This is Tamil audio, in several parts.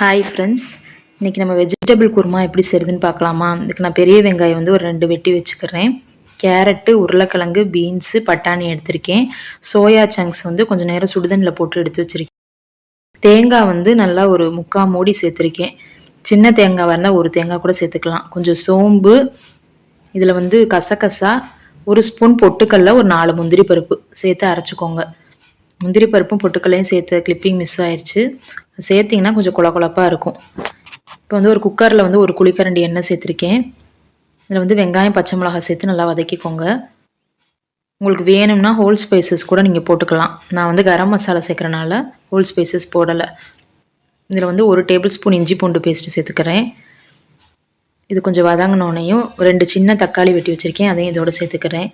ஹாய் ஃப்ரெண்ட்ஸ், இன்றைக்கி நம்ம வெஜிடபிள் குருமா எப்படி செய்கிறதுன்னு பார்க்கலாமா? இதுக்கு நான் பெரிய வெங்காயம் வந்து ஒரு 2 வெட்டி வச்சுக்கிறேன். கேரட்டு, உருளைக்கிழங்கு, பீன்ஸு, பட்டாணி எடுத்திருக்கேன். சோயா சங்க்ஸ் வந்து கொஞ்சம் நேரம் சுடுதண்ணில் போட்டு எடுத்து வச்சுருக்கேன். தேங்காய் வந்து நல்லா ஒரு 3/4 மூடி சேர்த்துருக்கேன். சின்ன தேங்காவாக இருந்தால் ஒரு தேங்காய் கூட சேர்த்துக்கலாம். கொஞ்சம் சோம்பு, இதில் வந்து கசகசா, ஒரு ஸ்பூன் பொட்டுக்கடலை, ஒரு 4 முந்திரி பருப்பு சேர்த்து அரைச்சிக்கோங்க. முந்திரி பருப்பும் பொட்டுக்கல்லையும் சேர்த்து கிளிப்பிங் மிஸ் ஆயிடுச்சு. சேர்த்திங்கன்னா கொஞ்சம் குழப்பாக இருக்கும். இப்போ வந்து ஒரு குக்கரில் வந்து ஒரு குழிக்கரண்டி எண்ணெய் சேர்த்துருக்கேன். இதில் வந்து வெங்காயம், பச்சை மிளகாய் சேர்த்து நல்லா வதக்கிக்கோங்க. உங்களுக்கு வேணும்னா ஹோல் ஸ்பைசஸ் கூட நீங்கள் போட்டுக்கலாம். நான் வந்து கரம் மசாலா சேர்க்குறனால ஹோல் ஸ்பைசஸ் போடலை. இதில் வந்து 1 டேபிள் ஸ்பூன் இஞ்சி பூண்டு பேஸ்ட்டு சேர்த்துக்கிறேன். இது கொஞ்சம் வதங்கினோனையும் 2 சின்ன தக்காளி வெட்டி வச்சுருக்கேன், அதையும் இதோட சேர்த்துக்கிறேன்.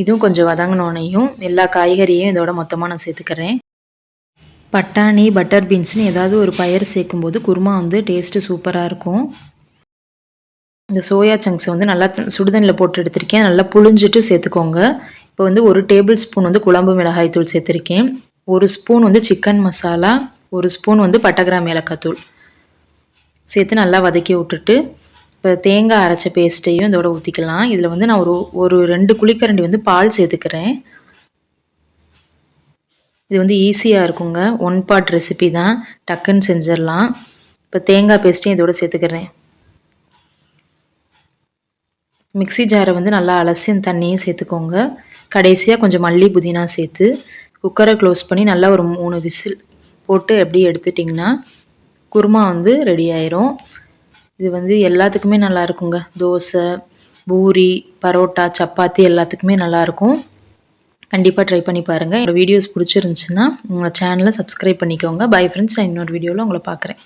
இதுவும் கொஞ்சம் வதங்கினோனையும் எல்லா காய்கறியும் இதோட மொத்தமாக நான் சேர்த்துக்கிறேன். பட்டாணி, பட்டர் பீன்ஸ்னு ஏதாவது ஒரு பயிர் சேர்க்கும்போது குருமா வந்து டேஸ்ட்டு சூப்பராக இருக்கும். இந்த சோயா சங்க்ஸ் வந்து நல்லா சுடுதண்ணில் போட்டு எடுத்திருக்கேன். நல்லா புழிஞ்சிட்டு சேர்த்துக்கோங்க. இப்போ வந்து 1 டேபிள் ஸ்பூன் வந்து குழம்பு மிளகாய் தூள் சேர்த்துருக்கேன். 1 ஸ்பூன் வந்து சிக்கன் மசாலா, 1 ஸ்பூன் வந்து பட்டை கிராம்பு ஏலக்காய் தூள் சேர்த்து நல்லா வதக்கி விட்டுட்டு, இப்போ தேங்காய் அரைச்ச பேஸ்ட்டையும் இதோட ஊற்றிக்கலாம். இதில் வந்து நான் ஒரு 2 குழிக்கரண்டி வந்து பால் சேர்த்துக்கிறேன். இது வந்து ஈஸியாக இருக்குங்க. 1 பாட் ரெசிபி தான், டக்குன்னு செஞ்சிடலாம். இப்போ தேங்காய் பேஸ்ட்டையும் இதோட சேர்த்துக்கிறேன். மிக்ஸி ஜாரை வந்து நல்லா அலசி அந்த தண்ணியும் சேர்த்துக்கோங்க. கடைசியாக கொஞ்சம் மல்லி, புதினா சேர்த்து குக்கரை க்ளோஸ் பண்ணி நல்லா ஒரு 3 விசில் போட்டு எப்படி எடுத்துட்டிங்கன்னா குருமா வந்து ரெடி ஆயிரும். இது வந்து எல்லாத்துக்குமே நல்லா இருக்குங்க. தோசை, பூரி, பரோட்டா, சப்பாத்தி எல்லாத்துக்குமே நல்லாயிருக்கும். கண்டிப்பாக ட்ரை பண்ணி பாருங்கள். என்னோடய வீடியோஸ் பிடிச்சிருந்துச்சுன்னா உங்கள் சேனலை சப்ஸ்கிரைப் பண்ணிக்கோங்க. பை ஃப்ரெண்ட்ஸ், நான் இன்னொரு வீடியோவில் உங்களை பார்க்குறேன்.